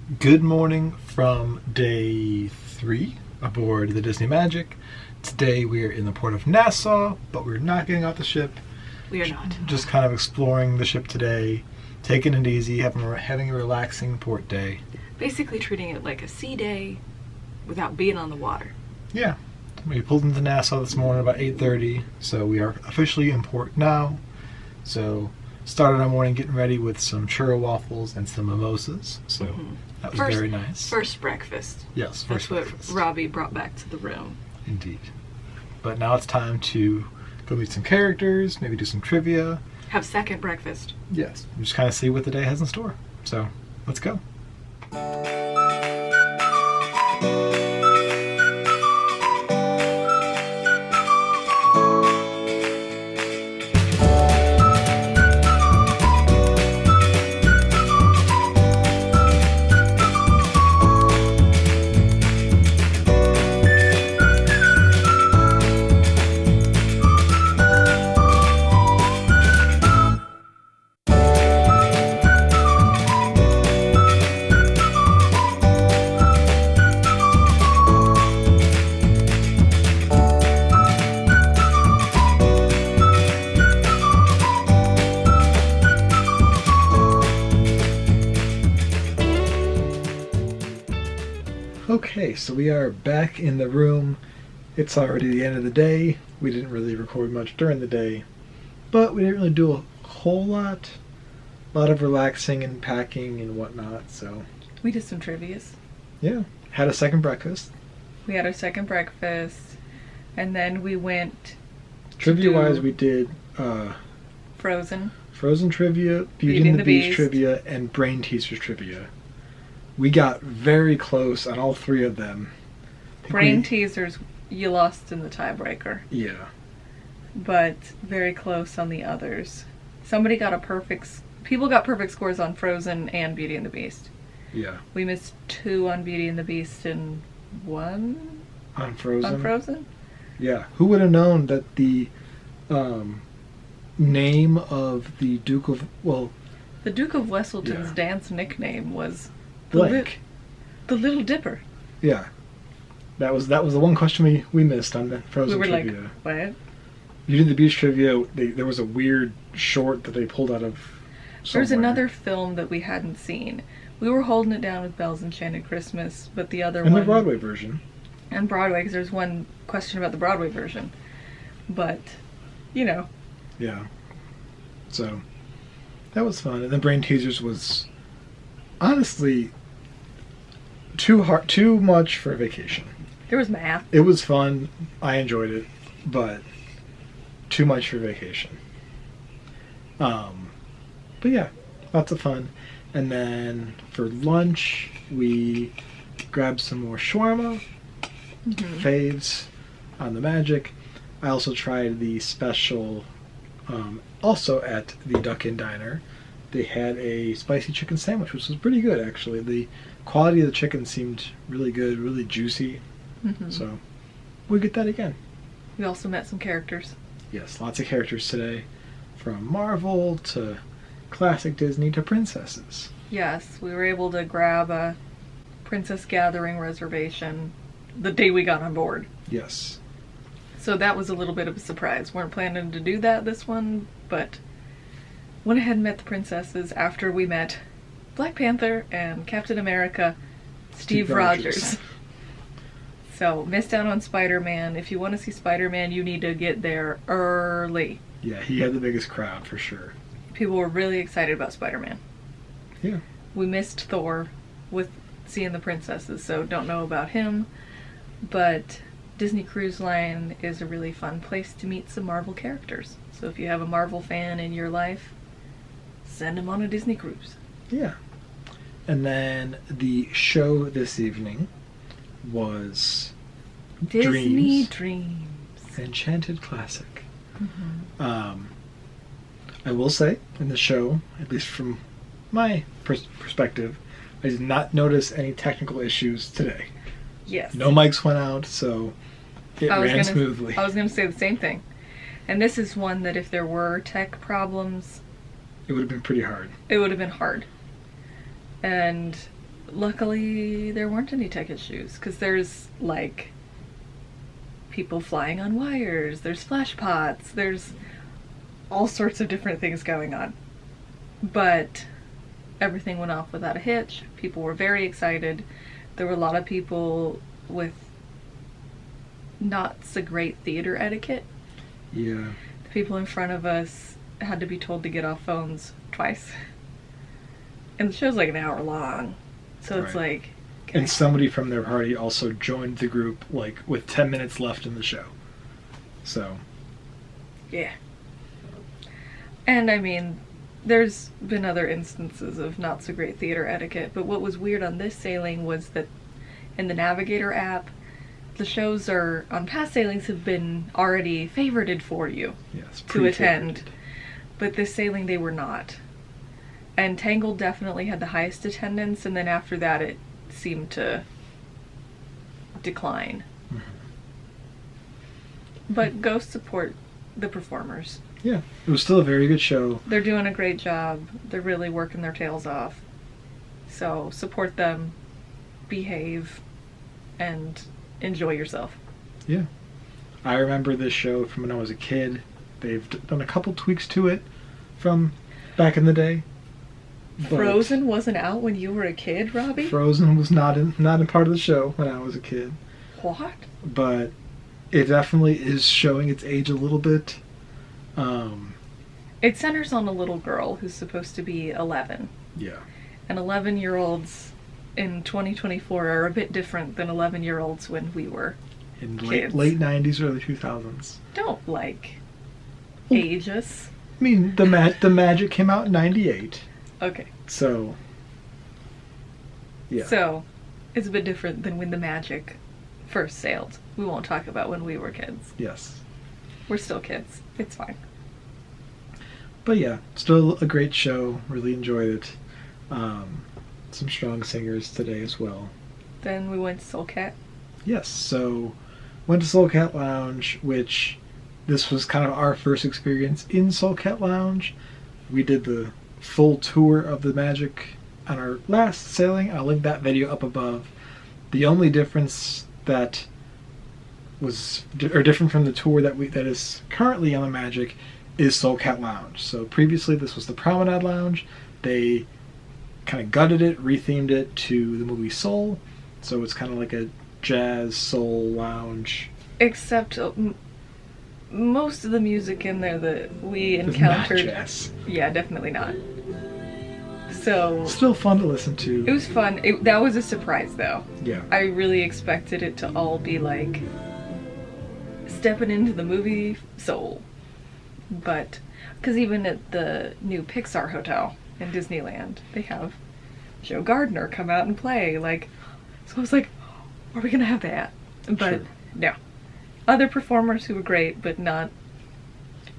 Good morning from day 3 aboard the Disney Magic. Today we are in the port of Nassau, but we're not getting off the ship. We are not. Just kind of exploring the ship today, taking it easy, having a relaxing port day. Basically treating it like a sea day without being on the water. Yeah. We pulled into Nassau this morning about 8:30, so we are officially in port now. So started our morning getting ready with some churro waffles and some mimosas. So that was very nice. First breakfast. Yes, That's first breakfast. what Robbie brought back to the room. Indeed. But now it's time to go meet some characters, maybe do some trivia. Have second breakfast. Yes. Just kind of see what the day has in store. So let's go. Okay, so we are back in the room. It's already the end of the day. We didn't really record much during the day, but we didn't really do a whole lot. A lot of relaxing and packing and whatnot, so. We did some trivias. Yeah, had a second breakfast. We had our second breakfast, and then we went Trivia-wise, we did Frozen trivia, Beauty and the Beast trivia, and Brain Teasers trivia. We got very close on all three of them. Brain Teasers, you lost in the tiebreaker. Yeah. But very close on the others. People got perfect scores on Frozen and Beauty and the Beast. Yeah. We missed 2 on Beauty and the Beast and 1 on Frozen. On Frozen? Yeah. Who would have known that the name of the Duke of Weselton's dance nickname was Blank. The Little Dipper. Yeah. That was the one question we missed on the Frozen trivia. We were like, what? You did the Beast trivia. There was a weird short that they pulled out of somewhere. There's another film that we hadn't seen. We were holding it down with Belle's Enchanted Christmas, but the other one... And the Broadway version. And Broadway, because there's one question about the Broadway version. But, you know. Yeah. So, that was fun. And then Brain Teasers was, honestly, too much for a vacation. There was math. It was fun. I enjoyed it. But too much for vacation. But yeah, lots of fun. And then for lunch, we grabbed some more shawarma, faves on the Magic. I also tried the special, also at the Duck Inn Diner. They had a spicy chicken sandwich, which was pretty good, actually. The quality of the chicken seemed really good, really juicy. So we'll get that again. We also met some characters. Yes, lots of characters today. From Marvel to classic Disney to princesses. Yes, we were able to grab a Princess Gathering reservation the day we got on board. Yes. So that was a little bit of a surprise. Weren't planning to do that this one, but went ahead and met the princesses after we met Black Panther and Captain America, Steve Rogers. So, missed out on Spider-Man. If you want to see Spider-Man, you need to get there early. Yeah, he had the biggest crowd for sure. People were really excited about Spider-Man. Yeah. We missed Thor with seeing the princesses, so don't know about him. But Disney Cruise Line is a really fun place to meet some Marvel characters. So if you have a Marvel fan in your life, send them on a Disney cruise. Yeah. And then the show this evening was Disney Dreams. Enchanted Classic. I will say, in the show, at least from my perspective, I did not notice any technical issues today. Yes. No mics went out, so it ran smoothly. I was going to say the same thing. And this is one that if there were tech problems, it would have been pretty hard. It would have been hard. And luckily there weren't any tech issues, because there's like people flying on wires, there's flash pots, there's all sorts of different things going on. But everything went off without a hitch. People were very excited. There were a lot of people with not so great theater etiquette. Yeah. The people in front of us had to be told to get off phones twice. And the show's like an hour long. So it's Right. like... And somebody from their party also joined the group, like, with 10 minutes left in the show. So. Yeah. And I mean, there's been other instances of not so great theater etiquette, but what was weird on this sailing was that in the Navigator app, the shows are on past sailings have been already favorited for you Yes, to attend. pre-favorited. But this sailing they were not. And Tangled definitely had the highest attendance, and then after that it seemed to decline. Mhm. But go support the performers. Yeah, it was still a very good show. They're doing a great job. They're really working their tails off. So support them, behave, and enjoy yourself. Yeah. I remember this show from when I was a kid. They've done a couple tweaks to it from back in the day. But Frozen wasn't out when you were a kid, Robbie? Frozen was not in part of the show when I was a kid. What? But it definitely is showing its age a little bit. It centers on a little girl who's supposed to be 11. Yeah. And 11-year-olds in 2024 are a bit different than 11-year-olds when we were In kids. late 90s, early 2000s. Don't, like, Well, age us. I mean, the Magic came out in 98. Okay. So, yeah. So, it's a bit different than when the Magic first sailed. We won't talk about when we were kids. Yes. We're still kids. It's fine. But yeah, still a great show. Really enjoyed it. Some strong singers today as well. Then we went to Soul Cat. Yes, so went to Soul Cat Lounge, which this was kind of our first experience in Soul Cat Lounge. We did the full tour of the Magic on our last sailing. I'll link that video up above. The only difference that was different from the tour that is currently on the Magic is Soul Cat Lounge. So previously this was the Promenade Lounge. They kind of gutted it, rethemed it to the movie Soul. So it's kind of like a jazz soul lounge. Except most of the music in there that we It's encountered. not jazz. Yeah, definitely not. So Still fun to listen to. it was fun. That was a surprise, though. Yeah. I really expected it to all be like stepping into the movie Soul. But, because even at the new Pixar hotel in Disneyland, they have Joe Gardner come out and play. Like, so I was like, are we going to have that? But, Sure. no. Other performers who were great, but not.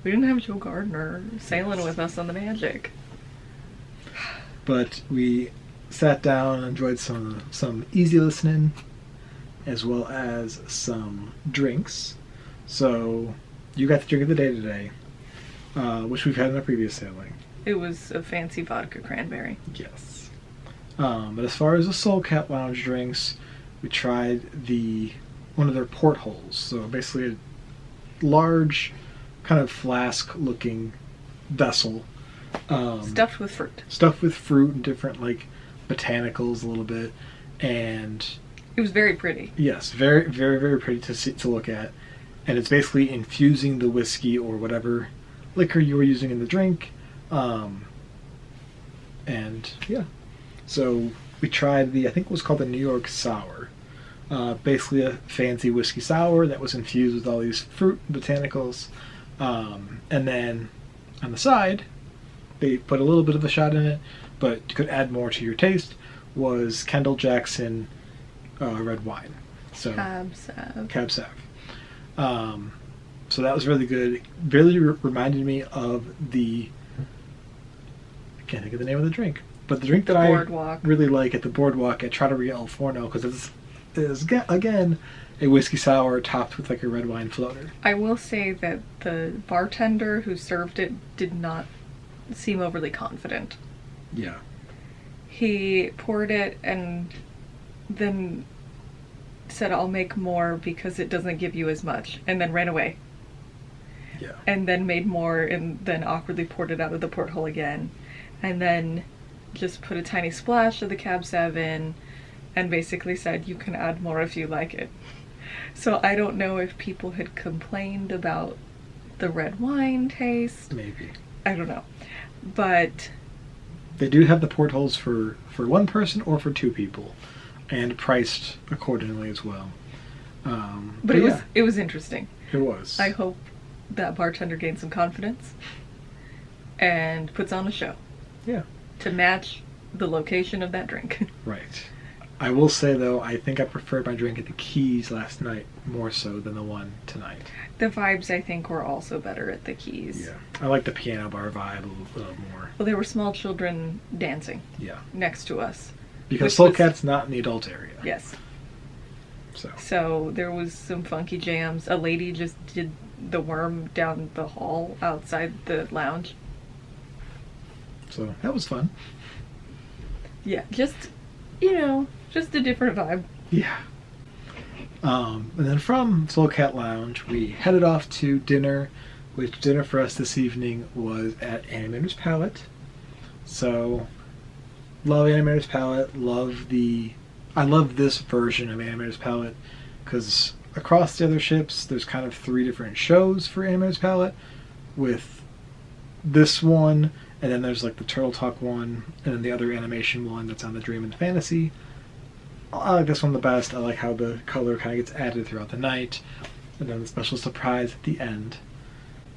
We didn't have Joe Gardner sailing with us on the Magic. But we sat down and enjoyed some easy listening as well as some drinks. So you got the drink of the day today, which we've had in a previous sailing. It was a fancy vodka cranberry. Yes. But as far as the Soul Cat Lounge drinks, we tried one of their portholes. So basically a large kind of flask-looking vessel. Stuffed with fruit. Stuffed with fruit and different, like, botanicals a little bit. And It was very pretty. yes, very, very, very pretty to look at. And it's basically infusing the whiskey or whatever liquor you were using in the drink. And yeah. So we tried I think it was called the New York Sour. Basically a fancy whiskey sour that was infused with all these fruit and botanicals. And then on the side, they put a little bit of a shot in it, but could add more to your taste, was Kendall Jackson red wine. So Cab Sav. Cab Sav. So that was really good. Really reminded me of I can't think of the name of the drink, but the drink that Boardwalk. I really like at the Boardwalk at Trattoria El Forno, because it is again a whiskey sour topped with like a red wine floater. I will say that the bartender who served it did not seem overly confident. Yeah. He poured it and then said, I'll make more because it doesn't give you as much, and then ran away. Yeah. And then made more and then awkwardly poured it out of the porthole again. And then just put a tiny splash of the Cab 7 and basically said, you can add more if you like it. So I don't know if people had complained about the red wine taste. Maybe. I don't know. But they do have the portholes for one person or for two people, and priced accordingly as well. But it was interesting. It was. I hope that bartender gains some confidence and puts on a show. Yeah. To match the location of that drink. Right. I will say, though, I think I preferred my drink at the Keys last night more so than the one tonight. The vibes, I think, were also better at the Keys. Yeah. I like the piano bar vibe a little more. Well, there were small children dancing. Yeah. Next to us. Because Soul Cat's not in the adult area. Yes. So there was some funky jams. A lady just did the worm down the hall outside the lounge. So that was fun. Yeah, just a different vibe. Yeah. And then from Soul Cat Lounge, we headed off to dinner, which dinner for us this evening was at Animator's Palate. So, love Animator's Palate. I love this version of Animator's Palate because across the other ships, there's kind of 3 different shows for Animator's Palate, with this one, and then there's like the Turtle Talk one, and then the other animation one that's on the Dream and Fantasy. I like this one the best. I like how the color kind of gets added throughout the night, and then the special surprise at the end.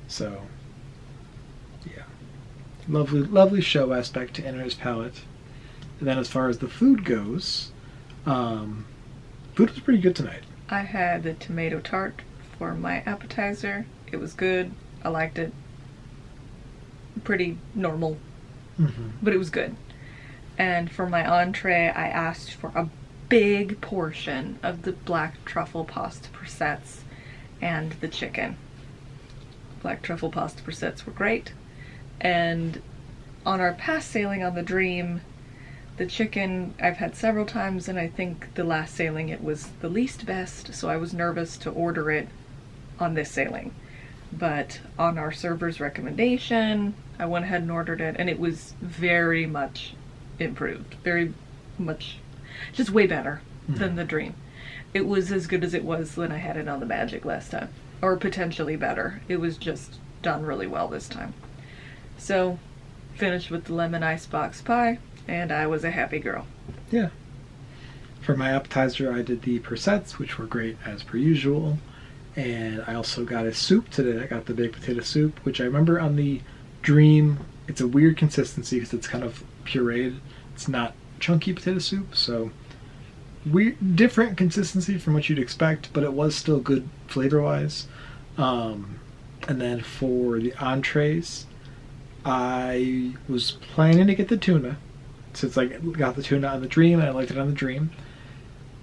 So, yeah. Lovely show aspect to Animator's Palate. And then as far as the food goes, food was pretty good tonight. I had the tomato tart for my appetizer. It was good. I liked it. Pretty normal, but it was good. And for my entree, I asked for a big portion of the black truffle pasta prissettes and the chicken. Black truffle pasta prissettes were great. And on our past sailing on the Dream, the chicken I've had several times, and I think the last sailing it was the least best, so I was nervous to order it on this sailing. But on our server's recommendation, I went ahead and ordered it, and it was very much improved. Very much, just way better than the Dream. It was as good as it was when I had it on the Magic last time. Or potentially better. It was just done really well this time. So, finished with the lemon icebox pie, and I was a happy girl. Yeah. For my appetizer, I did the prissettes, which were great as per usual. And I also got a soup today. I got the baked potato soup, which I remember on the Dream, it's a weird consistency because it's kind of pureed. It's not chunky potato soup, so different consistency from what you'd expect, but it was still good flavor-wise. And then for the entrees, I was planning to get the tuna, since I got the tuna on the Dream and I liked it on the Dream.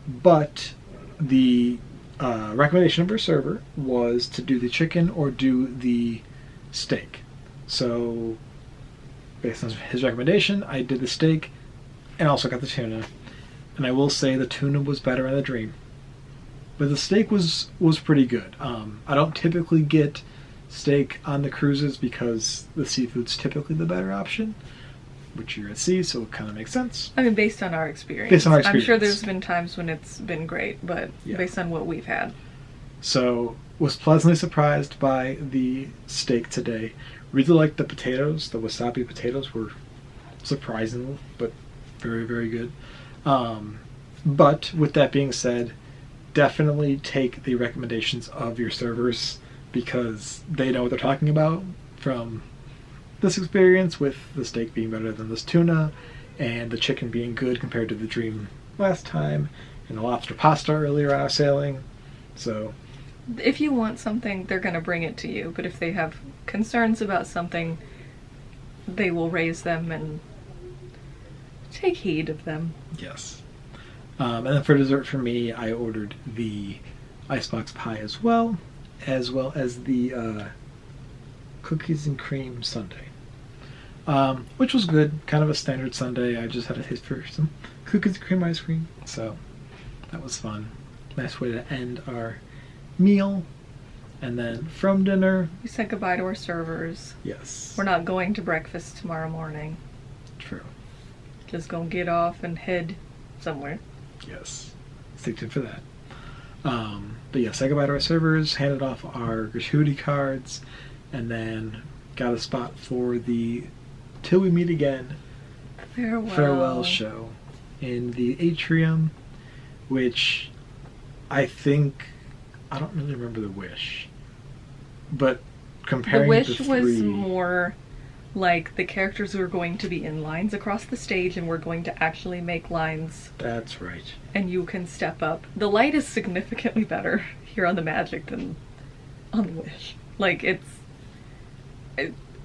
But the recommendation of our server was to do the chicken or do the steak. So, based on his recommendation, I did the steak and also got the tuna. And I will say the tuna was better on the Dream. But the steak was pretty good. I don't typically get steak on the cruises because the seafood's typically the better option, which you're at sea, so it kind of makes sense. I mean, based on our experience. I'm sure there's been times when it's been great, but based on what we've had. So, was pleasantly surprised by the steak today. Really liked the potatoes. The wasabi potatoes were surprising, but very, very good. But with that being said, definitely take the recommendations of your servers because they know what they're talking about from this experience, with the steak being better than this tuna and the chicken being good compared to the Dream last time and the lobster pasta earlier on our sailing. So if you want something, they're going to bring it to you, but if they have concerns about something, they will raise them and take heed of them. Yes. And then for dessert for me, I ordered the icebox pie as well as the cookies and cream sundae. which was good. Kind of a standard Sunday. I just had a taste for some cookies and cream ice cream, so that was fun. Nice way to end our meal. And then from dinner, We said goodbye to our servers. yes, We're not going to breakfast tomorrow morning. true. Just gonna get off and head somewhere. Yes, stay tuned for that. But yeah, say goodbye to our servers, handed off our gratuity cards, and then got a spot for the Till We Meet Again farewell show in the atrium, which I think, I don't really remember the wish, but comparing The wish the was three, more like the characters were going to be in lines across the stage and we're going to actually make lines that's right. and you can step up. The light is significantly better here on the Magic than on the Wish. Like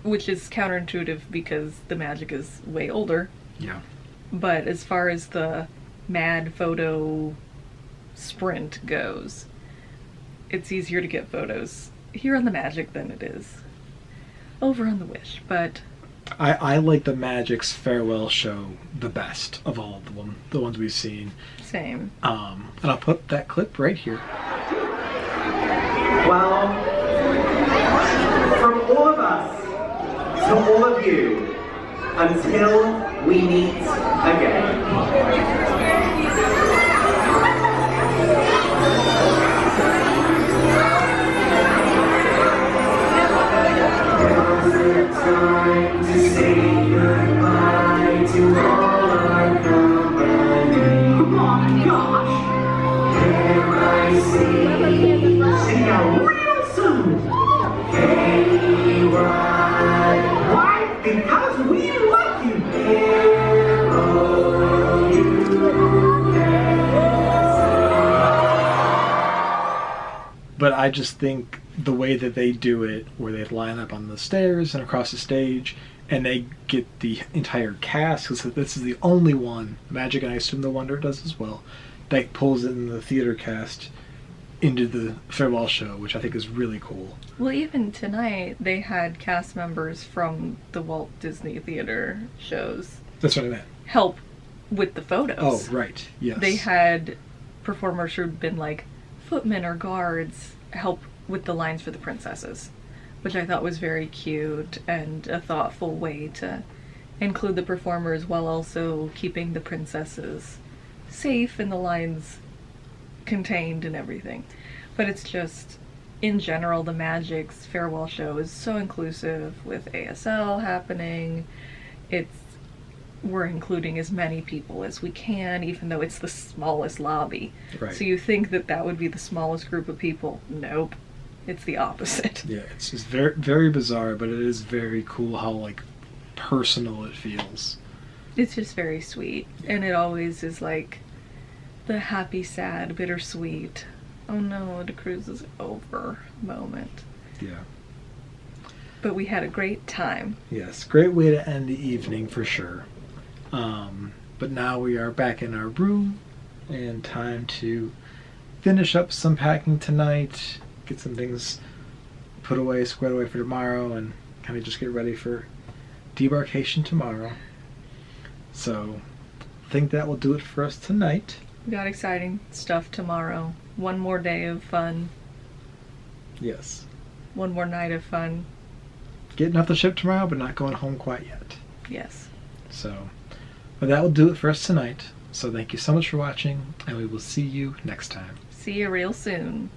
which is counterintuitive because the Magic is way older. Yeah. But as far as the mad photo sprint goes, it's easier to get photos here on the Magic than it is over on the Wish. But I like the Magic's farewell show the best of all of them, the ones we've seen. same. And I'll put that clip right here. Well, from all of us to all of you, until we meet again. Time to say goodbye to all our company. Oh my gosh! There I see you real soon. Hey, why? Because we love you. But I just think the way that they do it, where they line up on the stairs and across the stage, and they get the entire cast, because this is the only one, Magic and I assume the Wonder does as well, that pulls in the theater cast into the farewell show, which I think is really cool. Well, even tonight they had cast members from the Walt Disney Theater shows That's what I meant. help with the photos. Oh, right. Yes. They had performers who'd been like footmen or guards help with the lines for the princesses, which I thought was very cute and a thoughtful way to include the performers while also keeping the princesses safe and the lines contained and everything. But it's just, in general, the Magic's farewell show is so inclusive with ASL happening. We're including as many people as we can, even though it's the smallest lobby. Right. So you think that would be the smallest group of people. Nope. It's the opposite. Yeah, it's just very, very bizarre, but it is very cool how, like, personal it feels. It's just very sweet. And it always is like the happy, sad, bittersweet, oh no, the cruise is over moment. Yeah. But we had a great time. Yes, great way to end the evening for sure. But now we are back in our room and time to finish up some packing tonight, get some things put away, squared away for tomorrow, and kind of just get ready for debarkation tomorrow. So I think that will do it for us tonight. We got exciting stuff tomorrow. One more day of fun. Yes. One more night of fun. Getting off the ship tomorrow, but not going home quite yet. Yes. So, but that will do it for us tonight. So thank you so much for watching, and we will see you next time. See you real soon.